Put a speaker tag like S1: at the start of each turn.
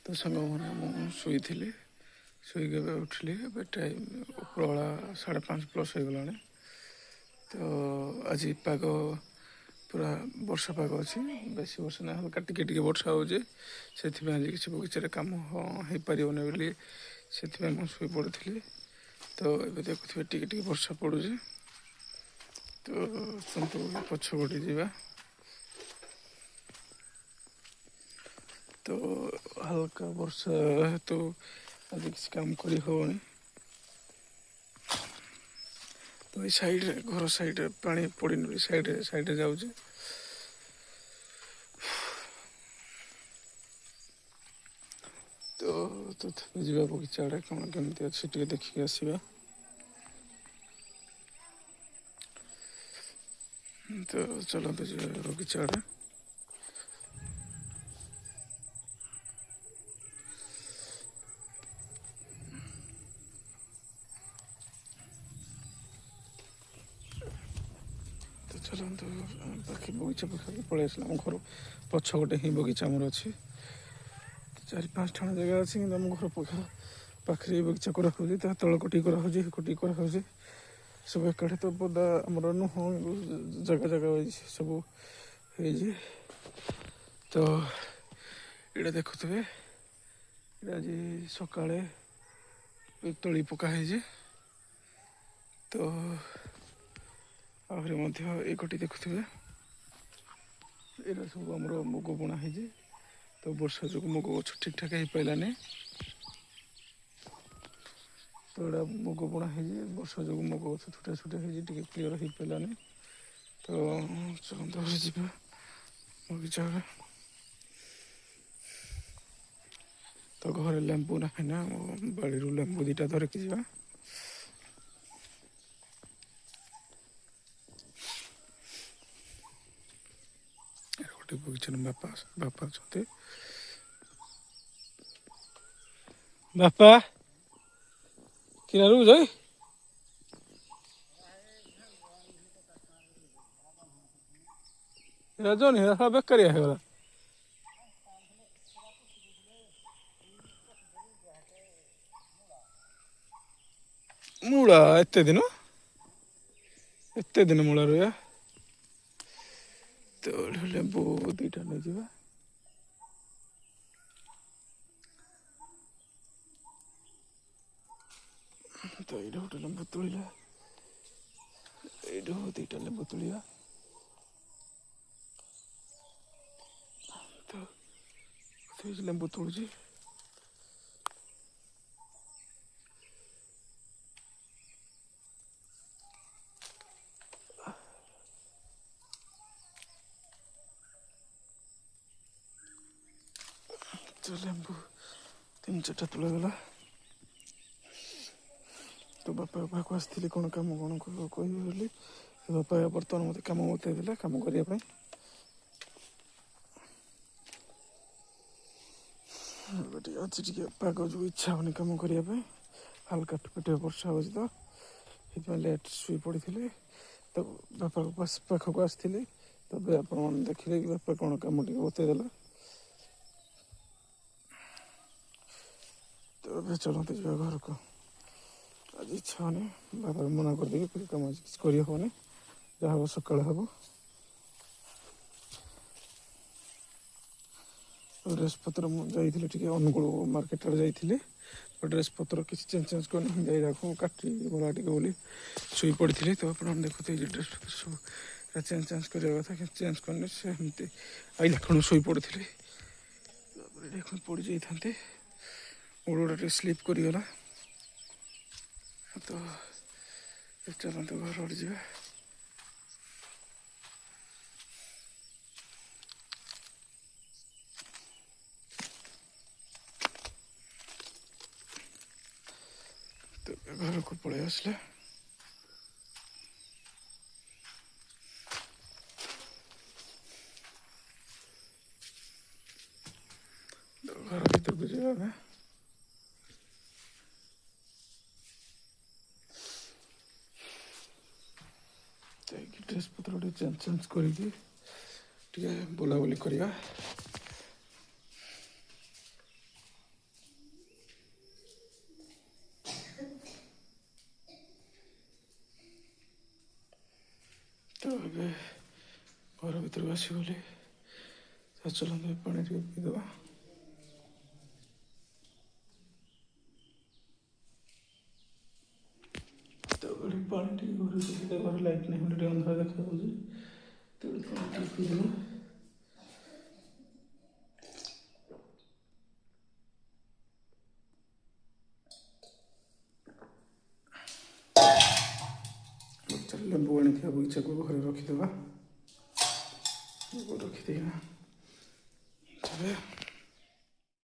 S1: ତ ସାଙ୍ଗମାନେ ମୁଁ ଶୋଇଥିଲି, ଶୋଇକି ଏବେ ଉଠିଲି। ଏବେ ଟାଇମ୍ ଉପରବେଳା 5:30+ ହେଇଗଲାଣି। ତ ଆଜି ପାଗ ପୁରା ବର୍ଷା ପାଗ ଅଛି, ବେଶୀ ବର୍ଷା ନାହିଁ, ହାଲକା ଟିକେ ଟିକେ ବର୍ଷା ହେଉଛି। ସେଥିପାଇଁ ଆଜି କିଛି ବଗିଚାରେ କାମ ହେଇପାରିବନି ବୋଲି ସେଥିପାଇଁ ମୁଁ ଶୋଇପଡ଼ିଥିଲି। ତ ଏବେ ଦେଖୁଥିବେ ଟିକେ ଟିକେ ବର୍ଷା ପଡ଼ୁଛି। ତ ଆସନ୍ତୁ ପଛପଟେ ଯିବା। ତ ହାଲକା ବର୍ଷା ହେତୁ ଆଜି କିଛି କାମ କରି ହେବନି। ତ ଏଇ ସାଇଡ଼୍ରେ, ଘର ସାଇଡ଼୍ରେ ପାଣି ପଡ଼ିନି, ସାଇଡ଼୍ରେ ଯାଉଛି। ତ ତଥାପି ଯିବା ବଗିଚା ଆଡ଼େ, କ'ଣ କେମିତି ଅଛି ଟିକେ ଦେଖିକି ଆସିବା। ତ ଚାଲନ୍ତୁ ଯିବା ବଗିଚା ଆଡ଼େ। ତ ଚାଲନ୍ତୁ ପାଖେ ବଗିଚା ପାଖରେ ପଳେଇ ଆସିଲା। ଆମ ଘର ପଛ ଗୋଟେ ହିଁ ବଗିଚା ଆମର ଅଛି। 4-5 ଠାଣ ଜାଗା ଅଛି, କିନ୍ତୁ ଆମ ଘର ପାଖରେ ବଗିଚା କରାହେଉଛି। ତା ତଳ କୋଟି କରାହେଉଛି, କୋଟି କରାହେଉଛି। ସବୁ ଏକାଠି ତ ପଦା ଆମର ନୁହଁ, ଜାଗା ହେଇଛି, ସବୁ ହେଇଛି। ତ ଏଇଟା ଦେଖୁଥିବେ, ଏଇଟା ଆଜି ସକାଳେ ତଳି ପକା ହେଇଛି। ତ ଆହୁରି ମଧ୍ୟ ଏଇ କୋଟି ଦେଖୁଥିବେ, ଏଇଟା ସବୁ ଆମର ମୁଗ ବୁଣା ହେଇଛି। ତ ବର୍ଷା ଯୋଗୁଁ ମୁଗ ଗଛ ଠିକ୍ ଠାକ୍ ହେଇପାରିଲାନି। ତ ଏଇଟା ମୁଗ ବୁଣା ହେଇଛି, ବର୍ଷା ଯୋଗୁଁ ମୁଗ ଗଛ ଛୋଟିଆ ହେଇଛି, ଟିକେ କ୍ଲିଅର୍ ହେଇପାରିଲାନି। ତ ଚାଲନ୍ତୁ ଯିବା ବଗିଚା ଆଡ଼େ। ତ ଘରେ ଲେମ୍ବୁ ନାହିଁ ନା, ବାଡ଼ିରୁ ଲେମ୍ବୁ 2ଟା ଧରିକି ଯିବା। ଗୋଟେ ବଗିଚାରେ ବାପା ଅଛନ୍ତି। ବାପା କିଣା ରହୁଛ? ଜନି ବେକାରିଆ ହେଇଗଲା। ମୂଳା ଏତେ ଦିନ ମୂଳା ରହିବା। ତ ଲେମ୍ବୁ 2ଟା ନେଇଯିବା। ତ ଏଇଟା ଗୋଟେ ଲେମ୍ବୁ ତୋଳିବା, ଏଇଠୁ 2ଟା ଲେମ୍ବୁ ତୋଳିବା। ତ ଲେମ୍ବୁ ତୋଳୁଛି। ତ ଲେମ୍ବୁ 3-4ଟା ତୋଳାଗଲା। ତ ବାପା ପାଖକୁ ଆସିଥିଲି କ'ଣ କହିବି ବୋଲି। ବାପା ବର୍ତ୍ତମାନ ମୋତେ କାମ ବତେଇଦେଲେ, କାମ କରିବା ପାଇଁ। ଆଜି ଟିକେ ପାଗ ଯୋଗୁଁ ଇଚ୍ଛା ହେଉନି କାମ କରିବା ପାଇଁ, ହାଲକା ଟିକେ ବର୍ଷା ହେଉଛି। ତ ସେଥିପାଇଁ ଲେଟ୍ ଶୋଇ ପଡ଼ିଥିଲି। ତ ବାପା ପାଖକୁ ଆସିଥିଲି, ତବେ ଆପଣମାନେ ଦେଖିଲେ କି ବାପା କ'ଣ କାମ ଟିକେ ବତେଇଦେଲେ। ତ ଏବେ ଚାଲନ୍ତୁ ଯିବା ଘରକୁ। ଆଜି ଇଚ୍ଛା ହେଉନି, ବାପା ମନା କରିଦେବି, କାମ ଆଜି କିଛି କରିହେବନି, ଯାହା ହେବ ସକାଳେ ହେବ। ଡ୍ରେସ୍ ପତ୍ର ମୁଁ ଯାଇଥିଲି ଟିକେ ଅନୁଗୁଳ ମାର୍କେଟ ଆଡ଼େ ଯାଇଥିଲି। ଡ୍ରେସ୍ ପତ୍ର କିଛି ଚେଞ୍ଜ କରିନି, ଯାଇବାକୁ କାଟି ଗଲା ଟିକେ ବୋଲି ଶୋଇପଡ଼ିଥିଲି। ତ ଆପଣମାନେ ଦେଖୁଥିବେ ଯେ ଡ୍ରେସ୍ ପତ୍ର ସବୁ ଚେଞ୍ଜ କରିବା କଥା, କିନ୍ତୁ ଚେଞ୍ଜ କରିନି, ସେମିତି ଆଇଲା ଖୁଣୁ ଶୋଇପଡ଼ିଥିଲି। ତାପରେ ଏଠି ପଡ଼ିଯାଇଥାନ୍ତି, ଗୋଡ଼ଟା ଟିକେ ସ୍ଲିପ୍ କରିଗଲା। ତ ଚାଲନ୍ତୁ ଘର ଆଡ଼େ ଯିବା। ତ ଘରକୁ ପଳେଇ ଆସିଲା। ଘର ଭିତରକୁ ଯିବା ଆମେ। ଯାଇକି ଡ୍ରେସ୍ ପତ୍ର ଟିକେ ଚେଞ୍ଜ କରିକି ଟିକେ ବୁଲାବୁଲି କରିବା। ଭିତରକୁ ଆସିଗଲି। ଚଲନ୍ତୁ ପାଣି ଟିକେ ପିଇଦେବା। ତାପରେ ପାଣି ଟିକେ ଘରେ ପିଇଦେବା। ଘରେ ଲାଇଟ୍ ନାହିଁ ବୋଲି ଟିକେ ଅନ୍ଧାର ଦେଖାଯାଉଛି। ତେଣୁ ପାଣି ଟିକେ ପିଇଦେବା। ଲେମ୍ବୁ ଆଣିଥିବା ବଗିଚାକୁ ଘରେ ରଖିଦେବା। ରଖିଦେଇକିନା